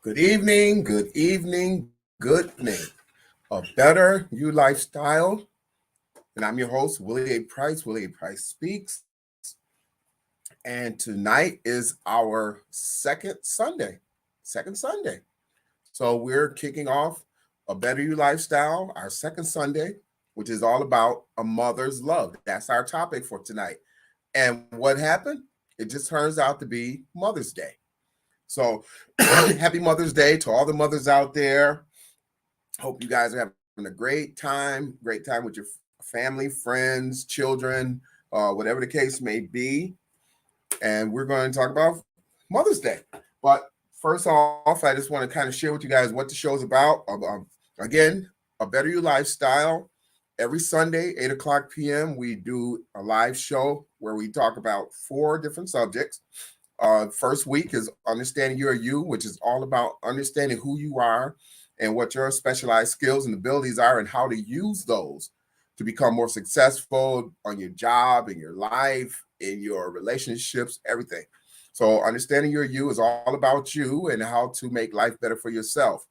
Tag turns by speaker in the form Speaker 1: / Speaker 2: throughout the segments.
Speaker 1: Good evening, good evening, good evening. A Better You Lifestyle. And I'm your host, Willie A. Price. Willie A. Price Speaks. And tonight is our second Sunday. Second Sunday. So we're kicking off A Better You Lifestyle, our second Sunday, which is all about a mother's love. That's our topic for tonight. And what happened? It just turns out to be Mother's Day. So happy Mother's Day to all the mothers out there. Hope you guys are having a great time with your family, friends, children, whatever the case may be. And we're going to talk about Mother's Day. But first off, I just want to kind of share with you guys what the show is about. Again, A Better You Lifestyle. Every Sunday, 8 o'clock p.m., we do a live show where we talk about four different subjects. First week is Understanding Your You, which is all about understanding who you are and what your specialized skills and abilities are and how to use those to become more successful on your job, in your life, in your relationships, everything. So understanding your you is all about you and how to make life better for yourself.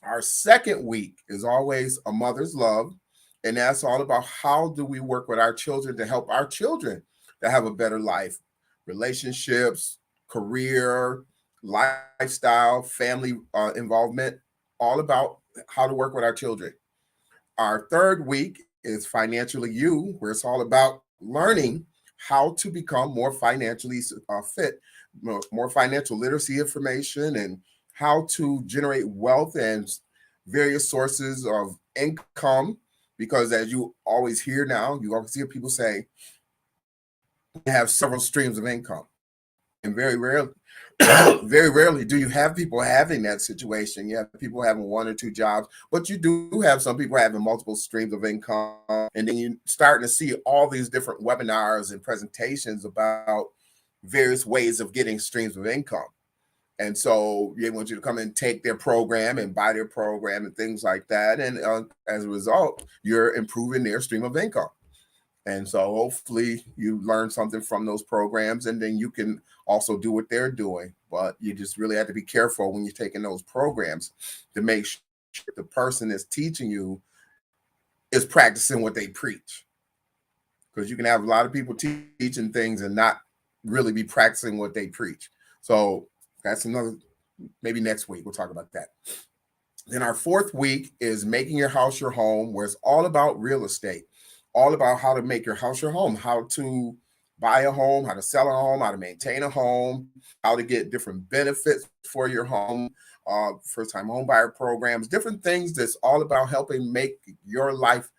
Speaker 1: Our second week is always A Mother's Love, and that's all about how do we work with our children to help our children to have a better life, relationships, career, lifestyle, family involvement, all about how to work with our children. Our third week is Financially You, where it's all about learning how to become more financially fit, more financial literacy information, and how to generate wealth and various sources of income. Because as you always hear now, you always hear people say, you have several streams of income. And very rarely, very rarely do you have people having that situation. You have people having one or two jobs, but you do have some people having multiple streams of income. And then you're starting to see all these different webinars and presentations about various ways of getting streams of income. And so they want you to come and take their program and buy their program and things like that. And as a result, you're improving their stream of income. And so hopefully you learn something from those programs and then you can also do what they're doing. But you just really have to be careful when you're taking those programs to make sure the person that's teaching you is practicing what they preach. Because you can have a lot of people teaching things and not really be practicing what they preach. So that's another, maybe next week we'll talk about that. Then our fourth week is Making Your House Your Home, where it's all about real estate, all about how to make your house your home, how to buy a home, how to sell a home, how to maintain a home, how to get different benefits for your home, first-time home buyer programs, different things that's all about helping make your life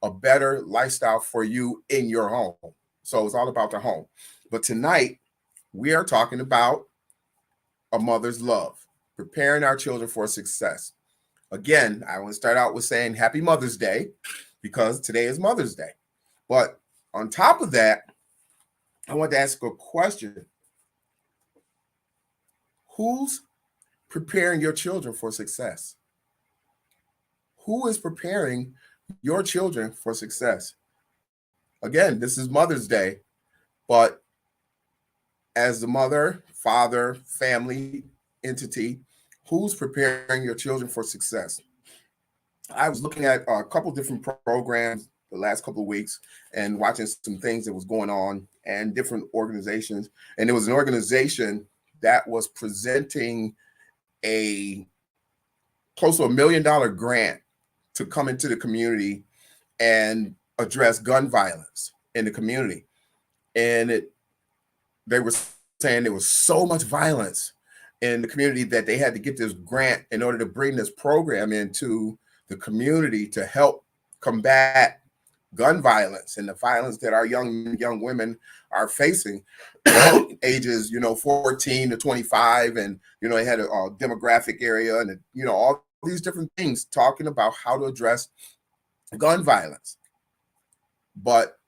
Speaker 1: a better lifestyle for you in your home. So it's all about the home. But tonight, we are talking about a mother's love, preparing our children for success. Again, I want to start out with saying Happy Mother's Day because today is Mother's Day. But on top of that, I want to ask a question. Who's preparing your children for success? Who is preparing your children for success? Again, this is Mother's Day, but as the mother, father, family entity, who's preparing your children for success? I was looking at a couple different programs the last couple of weeks and watching some things that was going on and different organizations. And there was an organization that was presenting a close to $1 million grant to come into the community and address gun violence in the community. And they were saying there was so much violence in the community that they had to get this grant in order to bring this program into the community to help combat gun violence and the violence that our young women are facing ages 14 to 25. And they had a demographic area and all these different things talking about how to address gun violence. But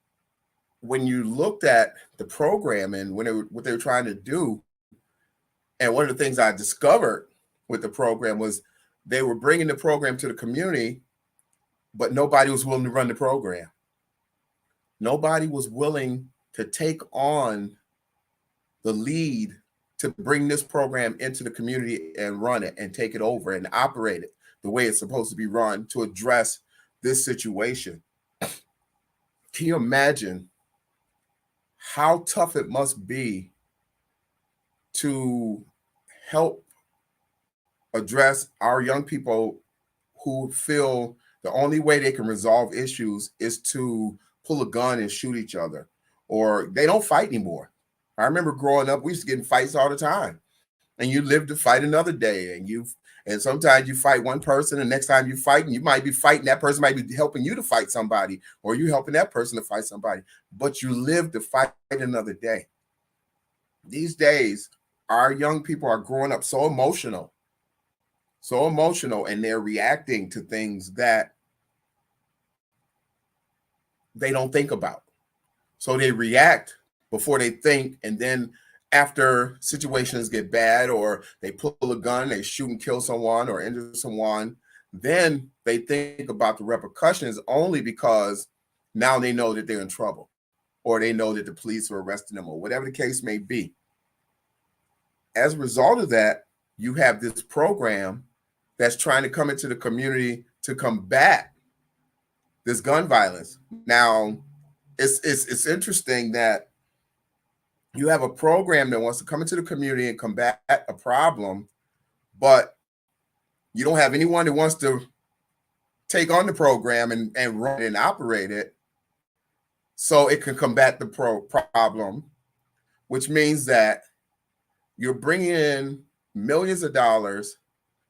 Speaker 1: when you looked at the program and what they were trying to do, and one of the things I discovered with the program was they were bringing the program to the community, but nobody was willing to run the program. Nobody was willing to take on the lead to bring this program into the community and run it and take it over and operate it the way it's supposed to be run to address this situation. Can you imagine how tough it must be to help address our young people who feel the only way they can resolve issues is to pull a gun and shoot each other, or they don't fight anymore? I remember growing up, we used to get in fights all the time, and you live to fight another day, and sometimes you fight one person, and next time you fight, and you might be fighting, that person might be helping you to fight somebody, or you helping that person to fight somebody, but you live to fight another day. These days, our young people are growing up so emotional, and they're reacting to things that they don't think about. So they react before they think, and then after situations get bad, or they pull a gun, they shoot and kill someone or injure someone, then they think about the repercussions only because now they know that they're in trouble, or they know that the police are arresting them, or whatever the case may be. As a result of that, you have this program that's trying to come into the community to combat this gun violence. Now, it's interesting that you have a program that wants to come into the community and combat a problem, but you don't have anyone that wants to take on the program and run and operate it so it can combat the problem, which means that you're bringing in millions of dollars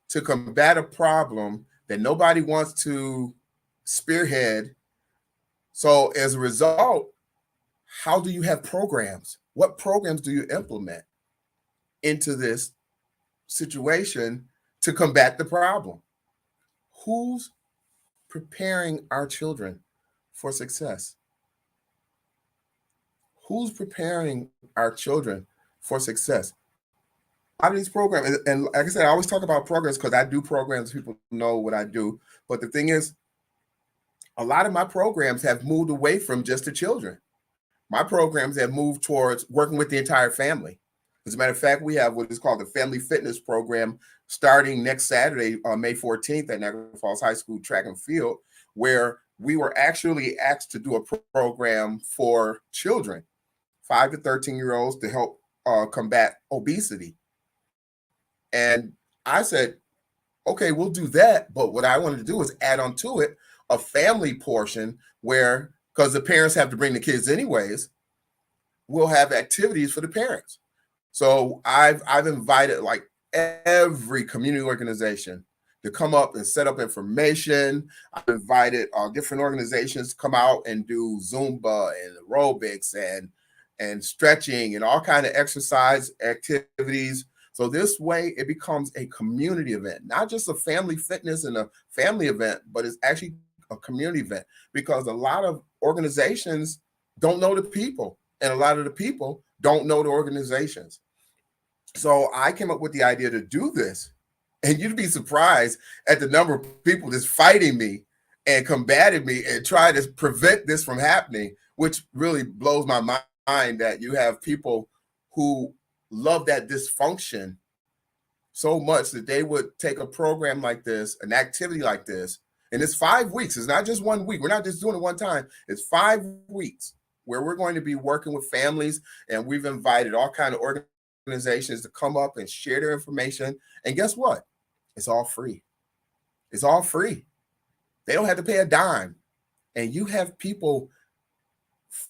Speaker 1: to combat a problem that nobody wants to spearhead. So as a result, how do you have programs? What programs do you implement into this situation to combat the problem? Who's preparing our children for success? Who's preparing our children for success? A lot of these programs, and like I said, I always talk about programs because I do programs, people know what I do. But the thing is, a lot of my programs have moved away from just the children. My programs have moved towards working with the entire family. As a matter of fact, we have what is called the Family Fitness Program starting next Saturday, May 14th at Niagara Falls High School Track and Field, where we were actually asked to do a program for children, 5 to 13-year-olds, to help combat obesity. And I said, okay, we'll do that. But what I wanted to do is add on to it a family portion where, because the parents have to bring the kids anyways, we'll have activities for the parents. So I've invited like every community organization to come up and set up information. I've invited different organizations to come out and do Zumba and aerobics and stretching and all kind of exercise activities. So this way it becomes a community event, not just a family fitness and a family event, but it's actually a community event, because a lot of organizations don't know the people, and a lot of the people don't know the organizations. So I came up with the idea to do this, and you'd be surprised at the number of people that's fighting me and combating me and trying to prevent this from happening, which really blows my mind that you have people who love that dysfunction so much that they would take a program like this, an activity like this, and it's 5 weeks. It's not just 1 week. We're not just doing it one time. It's 5 weeks where we're going to be working with families, and we've invited all kinds of organizations to come up and share their information. And guess what? It's all free. It's all free. They don't have to pay a dime. And you have people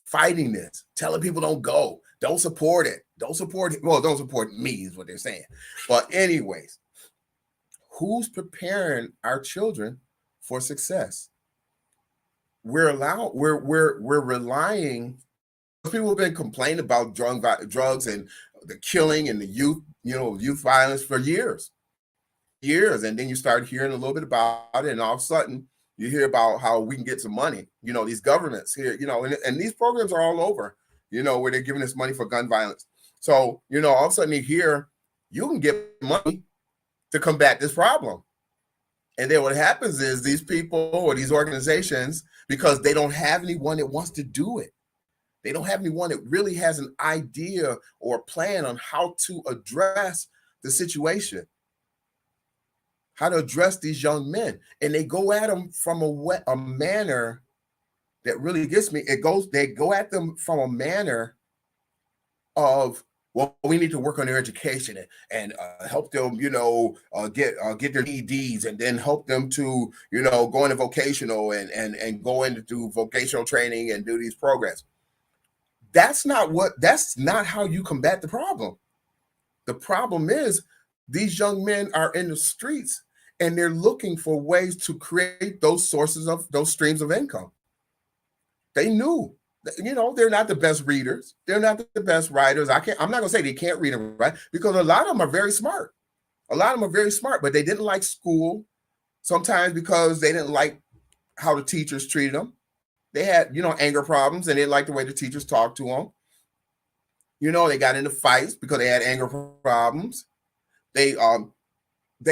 Speaker 1: fighting this, telling people don't go, don't support it, don't support it. Well, don't support me is what they're saying. But anyways, who's preparing our children for success? We're relying. People have been complaining about drugs and the killing and the youth violence for years. And then you start hearing a little bit about it, and all of a sudden you hear about how we can get some money. These governments here, and these programs are all over, where they're giving us money for gun violence. So, all of a sudden you hear you can get money to combat this problem. And then what happens is these people or these organizations, because they don't have anyone that wants to do it, They don't have anyone that really has an idea or a plan on how to address the situation, how to address these young men. And they go at them from a manner that really gets me. They go at them from a manner of, well, we need to work on their education and help them, get their EDs, and then help them to, go into vocational and go into do vocational training and do these programs. That's not how you combat the problem. The problem is these young men are in the streets and they're looking for ways to create those streams of income. They knew, they're not the best readers. They're not the best writers. I'm not going to say they can't read and write, because a lot of them are very smart. A lot of them are very smart, but they didn't like school sometimes because they didn't like how the teachers treated them. They had, anger problems, and they didn't like the way the teachers talked to them. They got into fights because they had anger problems. They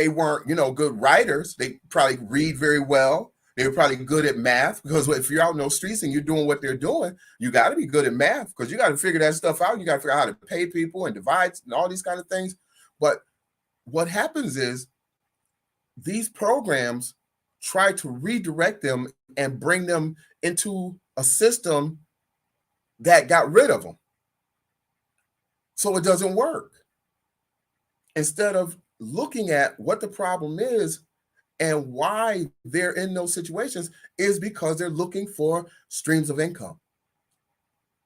Speaker 1: weren't, good writers. They probably read very well. They were probably good at math, because if you're out in those streets and you're doing what they're doing, you got to be good at math, because you got to figure that stuff out. You got to figure out how to pay people and divide and all these kind of things. But what happens is these programs try to redirect them and bring them into a system that got rid of them. So it doesn't work. Instead of looking at what the problem is and why they're in those situations, is because they're looking for streams of income,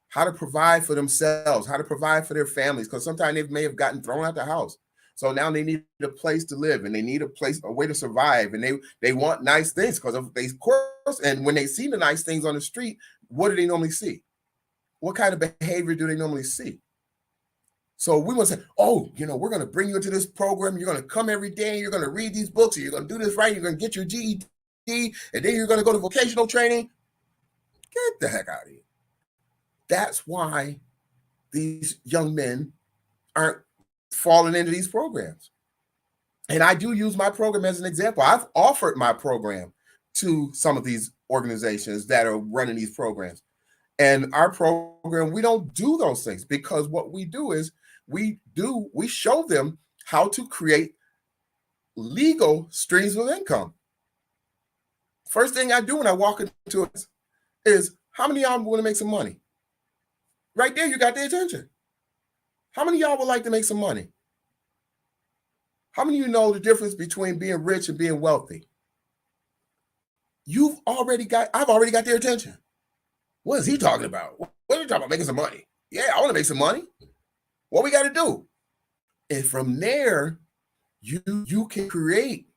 Speaker 1: how to provide for themselves, how to provide for their families, because sometimes they may have gotten thrown out the house. So now they need a place to live, and they need a way to survive, and they want nice things, because of course. And when they see the nice things on the street, what do they normally see? What kind of behavior do they normally see? So we want to say, oh, we're going to bring you into this program. You're going to come every day. And you're going to read these books. And you're going to do this right. You're going to get your GED. And then you're going to go to vocational training. Get the heck out of here. That's why these young men aren't falling into these programs. And I do use my program as an example. I've offered my program to some of these organizations that are running these programs. And our program, we don't do those things, because what we do is we show them how to create legal streams of income. First thing I do when I walk into it is, how many of y'all want to make some money? Right there, you got their attention. How many of y'all would like to make some money? How many of you know the difference between being rich and being wealthy? I've already got their attention. What is he talking about? What are you talking about? Making some money? Yeah, I want to make some money. What we got to do? And from there, you can create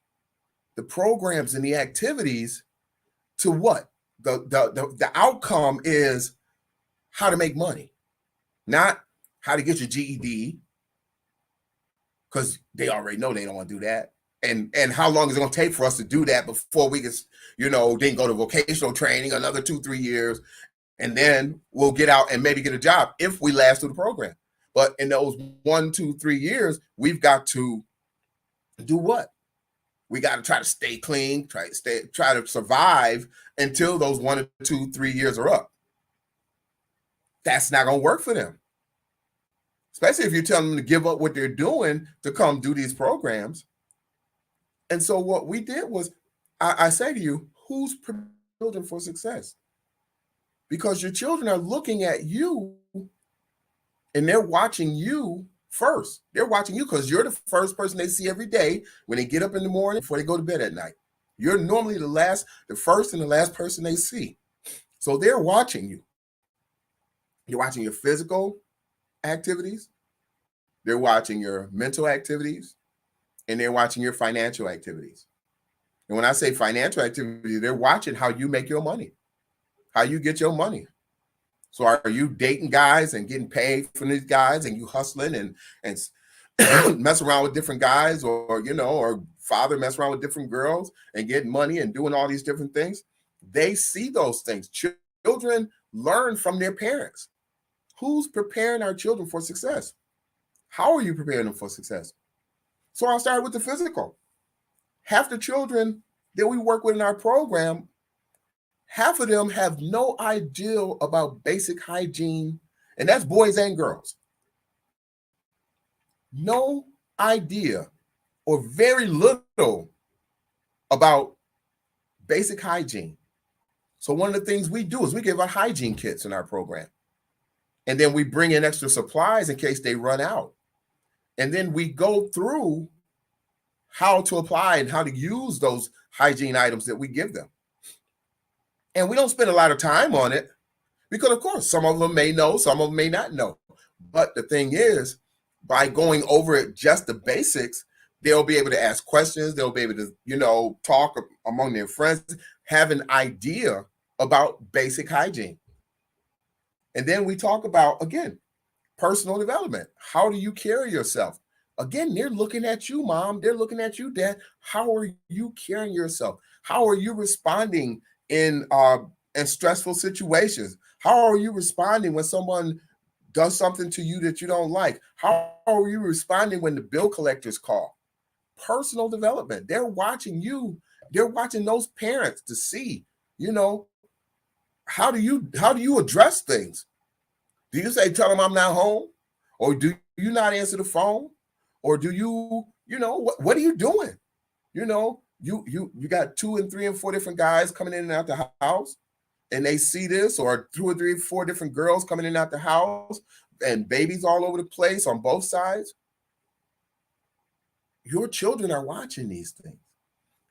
Speaker 1: the programs and the activities to what? The outcome is how to make money, not how to get your GED, because they already know they don't want to do that. And how long is it going to take for us to do that before we can, then go to vocational training another 2-3 years, and then we'll get out and maybe get a job if we last through the program. But in those 1, 2, 3 years, we've got to do what? We got to try to stay clean, try to survive until those 1 or 2, 3 years are up. That's not going to work for them, especially if you're telling them to give up what they're doing to come do these programs. And so what we did was, I say to you, who's children for success? Because your children are looking at you, and they're watching you first. They're watching you because you're the first person they see every day when they get up in the morning before they go to bed at night. You're normally the first and the last person they see. So they're watching you. You're watching your physical activities. They're watching your mental activities, and they're watching your financial activities. And when I say financial activity, they're watching how you make your money, how you get your money. So are you dating guys and getting paid from these guys, and you hustling and mess around with different guys, or father mess around with different girls and getting money and doing all these different things? They see those things. Children learn from their parents. Who's preparing our children for success? How are you preparing them for success? So I'll start with the physical. Half the children that we work with in our program half of them have no idea about basic hygiene, and that's boys and girls. No idea or very little about basic hygiene. So one of the things we do is we give out hygiene kits in our program. And then we bring in extra supplies in case they run out. And then we go through how to apply and how to use those hygiene items that we give them. And we don't spend a lot of time on it because, of course, some of them may know, some of them may not know. But the thing is, by going over it, just the basics, they'll be able to ask questions. They'll be able to, talk among their friends, have an idea about basic hygiene. And then we talk about, again, personal development. How do you carry yourself? Again, they're looking at you, mom. They're looking at you, dad. How are you carrying yourself? How are you responding in stressful situations? How are you responding when someone does something to you that you don't like? How are you responding when the bill collectors call? Personal development. They're watching you. They're watching those parents to see, how do you address things? Do you say, tell them I'm not home? Or do you not answer the phone? Or do you, what are you doing? You got 2 and 3 and 4 different guys coming in and out the house, and they see this, or 2 or 3 or 4 different girls coming in and out the house, and babies all over the place on both sides. Your children are watching these things.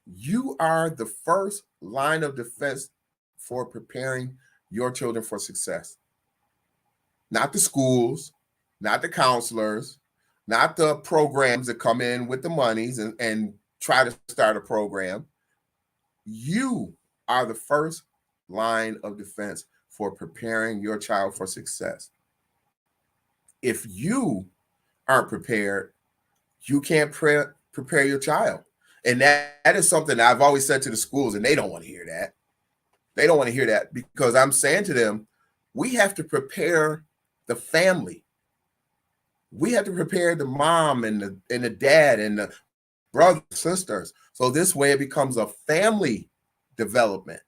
Speaker 1: You are the first line of defense for preparing your children for success. Not the schools, not the counselors, not the programs that come in with the monies and try to start a program. You are the first line of defense for preparing your child for success. If you aren't prepared, you can't prepare your child. And that is something that I've always said to the schools, and they don't want to hear that. They don't want to hear that because I'm saying to them, we have to prepare the family. We have to prepare the mom and the dad and the brothers, sisters. So this way it becomes a family development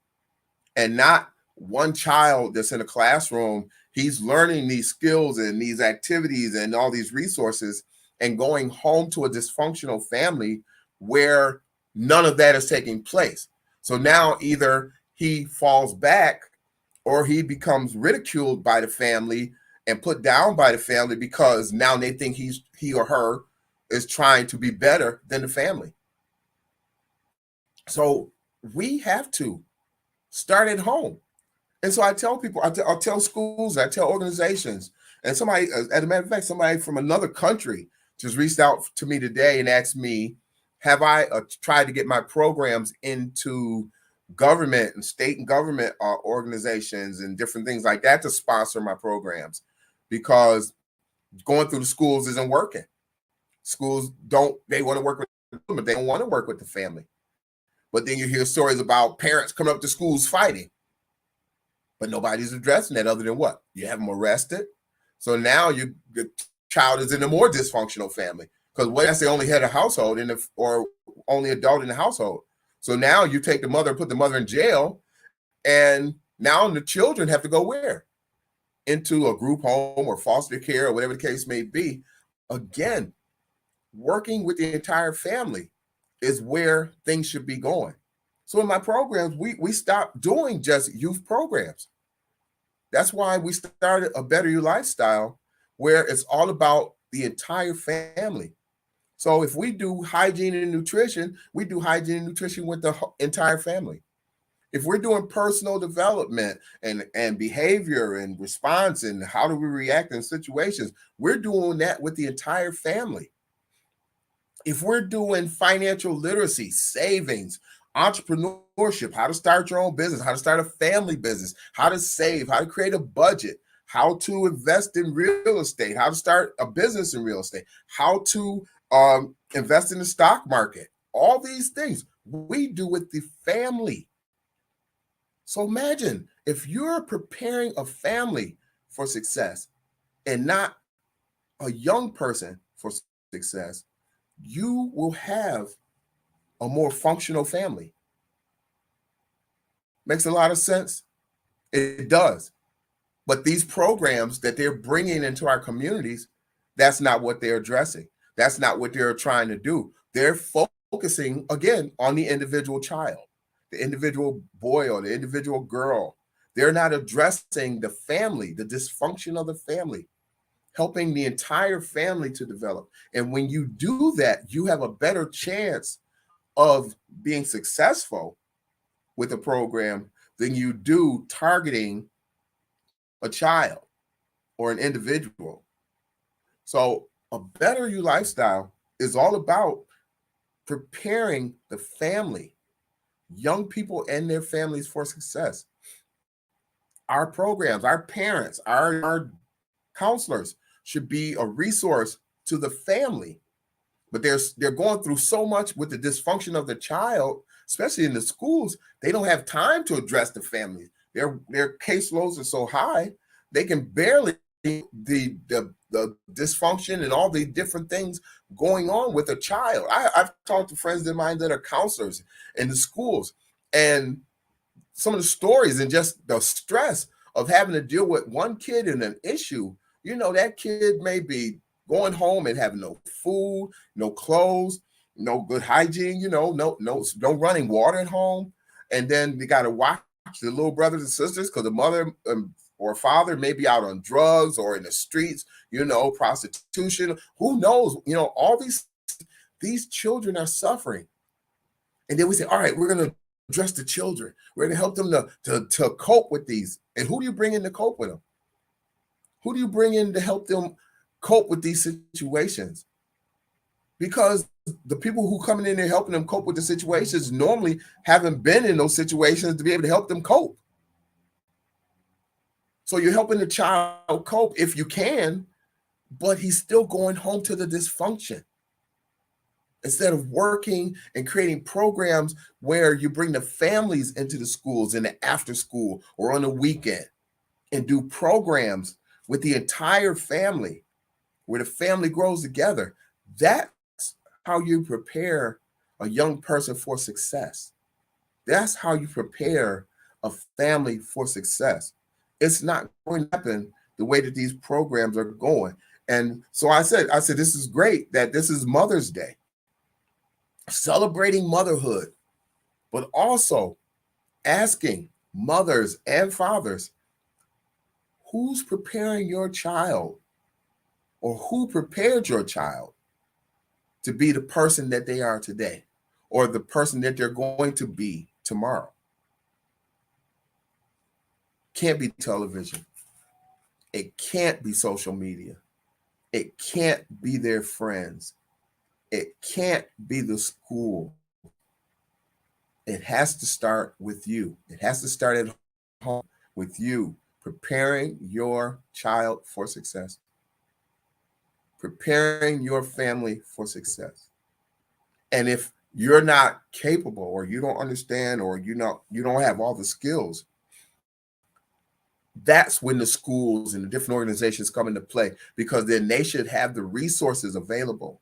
Speaker 1: and not one child that's in a classroom. He's learning these skills and these activities and all these resources and going home to a dysfunctional family where none of that is taking place. So now either he falls back or he becomes ridiculed by the family and put down by the family because now they think he or her is trying to be better than the family. So we have to start at home. And so I tell people, I'll tell schools, I tell organizations, and somebody, as a matter of fact, somebody from another country just reached out to me today and asked me, have I tried to get my programs into government and state and government organizations and different things like that to sponsor my programs? Because going through the schools isn't working. Schools they want to work with them, but they don't want to work with the family. But then you hear stories about parents coming up to schools fighting. But nobody's addressing that other than what? You have them arrested. So now the child is in a more dysfunctional family. Because what if they only had a household or only adult in the household? So now you take the mother, put the mother in jail, and now the children have to go where? Into a group home or foster care or whatever the case may be. Again, working with the entire family is where things should be going. So in my programs, we stopped doing just youth programs. That's why we started A Better You Lifestyle, where it's all about the entire family. So if we do hygiene and nutrition, we do hygiene and nutrition with the entire family. If we're doing personal development and behavior and response and how do we react in situations, we're doing that with the entire family. If we're doing financial literacy, savings, entrepreneurship, how to start your own business, how to start a family business, how to save, how to create a budget, how to invest in real estate, how to start a business in real estate, how to invest in the stock market, all these things we do with the family. So imagine if you're preparing a family for success and not a young person for success, you will have a more functional family. Makes a lot of sense. It does. But these programs that they're bringing into our communities, that's not what they're addressing. That's not what they're trying to do. They're focusing, again, on the individual child, the individual boy or the individual girl. They're not addressing the family, the dysfunction of the family, helping the entire family to develop. And when you do that, you have a better chance of being successful with a program than you do targeting a child or an individual. So a better you lifestyle is all about preparing the family, young people and their families for success. Our programs, our parents, our counselors should be a resource to the family. But they're going through so much with the dysfunction of the child, especially in the schools. They don't have time to address the family. Their caseloads are so high, they can barely the dysfunction and all the different things going on with a child. I've talked to friends of mine that are counselors in the schools, and some of the stories and just the stress of having to deal with one kid and an issue. That kid may be going home and having no food, no clothes, no good hygiene, no running water at home. And then they got to watch the little brothers and sisters because the mother or father may be out on drugs or in the streets, prostitution. Who knows? All these children are suffering. And then we say, all right, we're going to address the children. We're going to help them to cope with these. And who do you bring in to cope with them? Who do you bring in to help them cope with these situations? Because the people who come in there helping them cope with the situations normally haven't been in those situations to be able to help them cope. So you're helping the child cope if you can, but he's still going home to the dysfunction. Instead of working and creating programs where you bring the families into the schools in the after school or on the weekend and do programs with the entire family where the family grows together, that's how you prepare a young person for success. That's how you prepare a family for success. It's not going to happen the way that these programs are going. And so I said, this is great that this is Mother's Day, celebrating motherhood, but also asking mothers and fathers, who's preparing your child or who prepared your child to be the person that they are today or the person that they're going to be tomorrow? Can't be television. It can't be social media. It can't be their friends. It can't be the school. It has to start with you. It has to start at home with you, preparing your child for success, preparing your family for success. And if you're not capable or you don't understand or you don't have all the skills, that's when the schools and the different organizations come into play, because then they should have the resources available,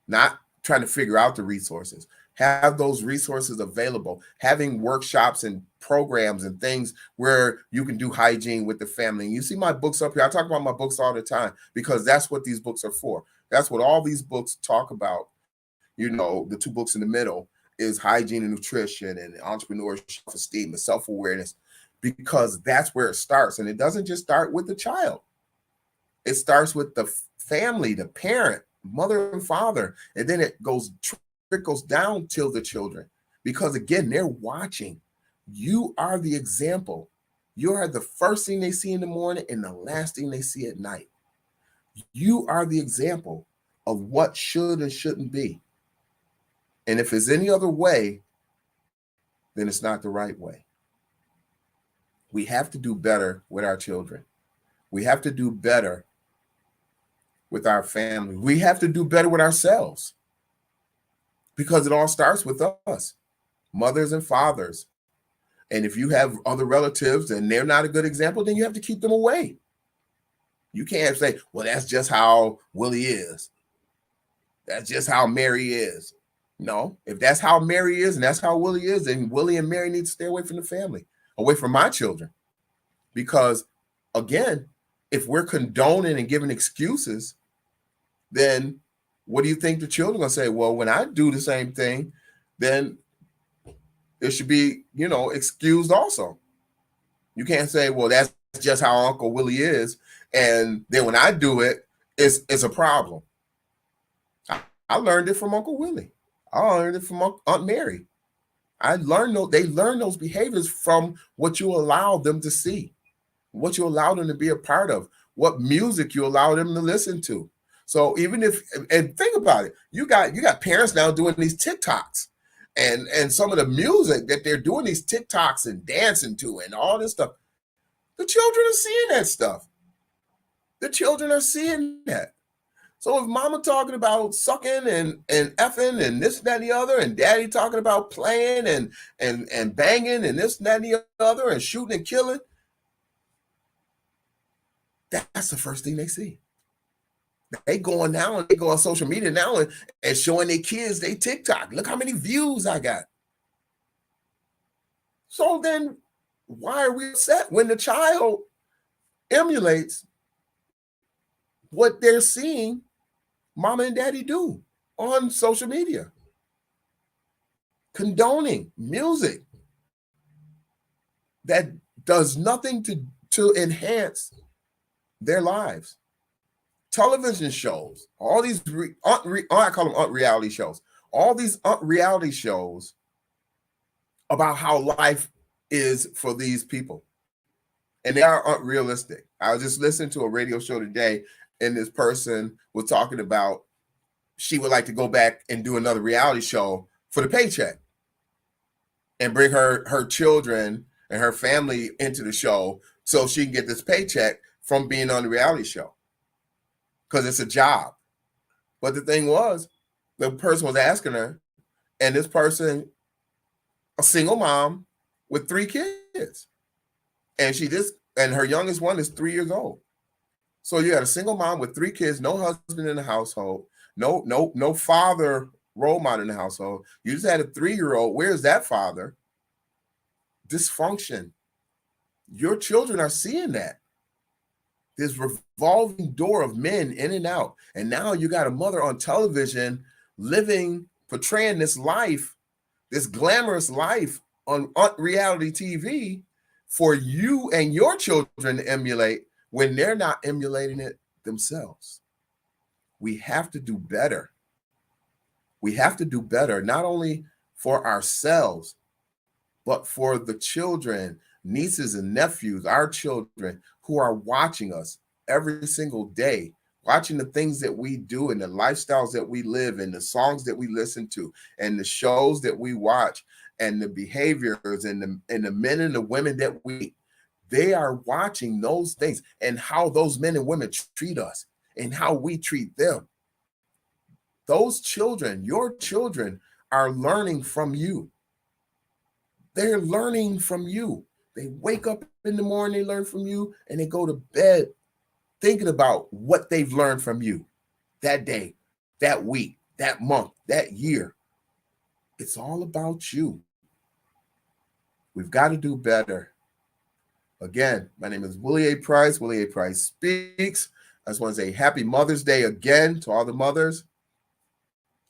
Speaker 1: not trying to figure out the resources. Have those resources available, having workshops and programs and things where you can do hygiene with the family. And you see my books up here. I talk about my books all the time because that's what these books are for. That's what all these books talk about. The two books in the middle is hygiene and nutrition and entrepreneurship, self-esteem and self-awareness, because that's where it starts. And it doesn't just start with the child. It starts with the family, the parent, mother and father, and then it trickles down till the children, because again, they're watching. You are the example. You are the first thing they see in the morning and the last thing they see at night. You are the example of what should and shouldn't be. And if it's any other way, then it's not the right way. We have to do better with our children. We have to do better with our family. We have to do better with ourselves, because it all starts with us, mothers and fathers. And if you have other relatives and they're not a good example, then you have to keep them away. You can't say, well, that's just how Willie is. That's just how Mary is. No, if that's how Mary is and that's how Willie is, then Willie and Mary need to stay away from the family, away from my children. Because again, if we're condoning and giving excuses, then what do you think the children are going to say? Well, when I do the same thing, then it should be, excused also. You can't say, well, that's just how Uncle Willie is. And then when I do it, it's a problem. I learned it from Uncle Willie. I learned it from Aunt Mary. They learn those behaviors from what you allow them to see, what you allow them to be a part of, what music you allow them to listen to. So even and think about it, you got parents now doing these TikToks and some of the music that they're doing these TikToks and dancing to and all this stuff. The children are seeing that stuff. The children are seeing that. So if mama talking about sucking and effing and this, that, and the other, and daddy talking about playing and banging and this, that, and the other, and shooting and killing, that's the first thing they see. They go on social media now and showing their kids they TikTok. Look how many views I got. So then why are we upset when the child emulates what they're seeing mama and daddy do on social media? Condoning music that does nothing to enhance their lives. Television shows, all these I call them reality shows. All these reality shows about how life is for these people, and they are unrealistic. I was just listening to a radio show today, and this person was talking about she would like to go back and do another reality show for the paycheck, and bring her children and her family into the show so she can get this paycheck from being on the reality show. Because it's a job. But the thing was, the person was asking her, and this person, a single mom with 3 kids. And her youngest one is 3 years old. So you got a single mom with 3 kids, no husband in the household, no father role model in the household. You just had a 3-year-old. Where's that father? Dysfunction. Your children are seeing that. This revolving door of men in and out. And now you got a mother on television portraying this life, this glamorous life on reality TV for you and your children to emulate when they're not emulating it themselves. We have to do better. We have to do better, not only for ourselves, but for the children, nieces and nephews, our children who are watching us every single day, watching the things that we do and the lifestyles that we live and the songs that we listen to and the shows that we watch and the behaviors and the men and the women that they are watching those things and how those men and women treat us and how we treat them. Those children, your children, are learning from you. They're learning from you. They wake up in the morning, they learn from you, and they go to bed thinking about what they've learned from you that day, that week, that month, that year. It's all about you. We've got to do better. Again, my name is Willie A. Price. Willie A. Price Speaks. I just want to say happy Mother's Day again to all the mothers.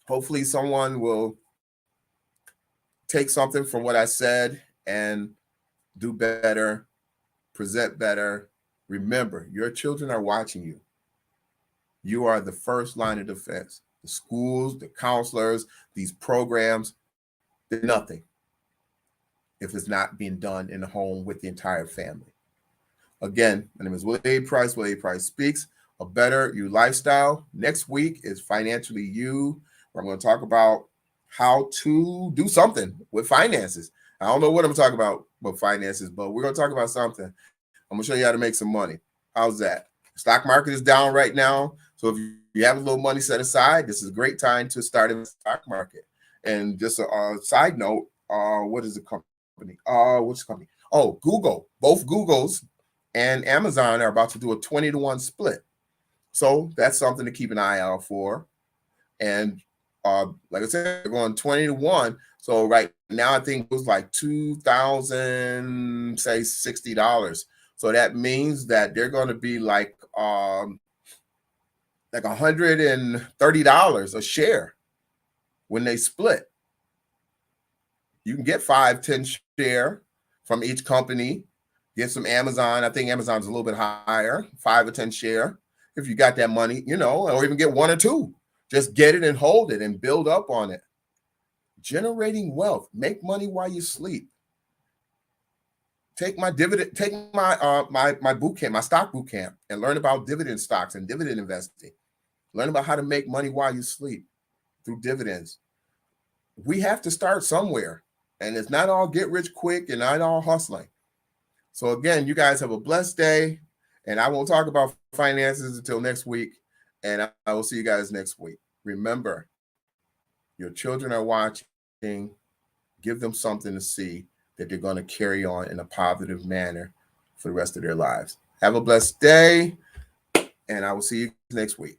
Speaker 1: Hopefully someone will take something from what I said and do better, present better. Remember, your children are watching you. You are the first line of defense. The schools, the counselors, these programs, they're nothing if it's not being done in the home with the entire family. Again, my name is Willie A. Price. Willie A. Price Speaks. A Better You Lifestyle. Next week is Financially You, where I'm going to talk about how to do something with finances. I don't know what I'm talking about with finances, but we're going to talk about something. I'm going to show you how to make some money. How's that? The stock market is down right now. So if you have a little money set aside, this is a great time to start in the stock market. And just a side note, what is the company? What's the company? Oh, Google. Both Googles and Amazon are about to do a 20-to-1 split. So that's something to keep an eye out for. And like I said, they're going 20-1. So right now, I think it was like $2,000, say $60. So that means that they're going to be like $130 a share when they split. You can get 5-10 share from each company. Get some Amazon. I think Amazon's a little bit higher, 5 or 10 share. If you got that money, or even get 1 or 2. Just get it and hold it and build up on it. Generating wealth. Make money while you sleep. Take my dividend, take my boot camp, my stock boot camp, and learn about dividend stocks and dividend investing. Learn about how to make money while you sleep through dividends. We have to start somewhere. And it's not all get rich quick and not all hustling. So again, you guys have a blessed day. And I won't talk about finances until next week. And I will see you guys next week. Remember, your children are watching. Give them something to see that they're going to carry on in a positive manner for the rest of their lives. Have a blessed day. And I will see you next week.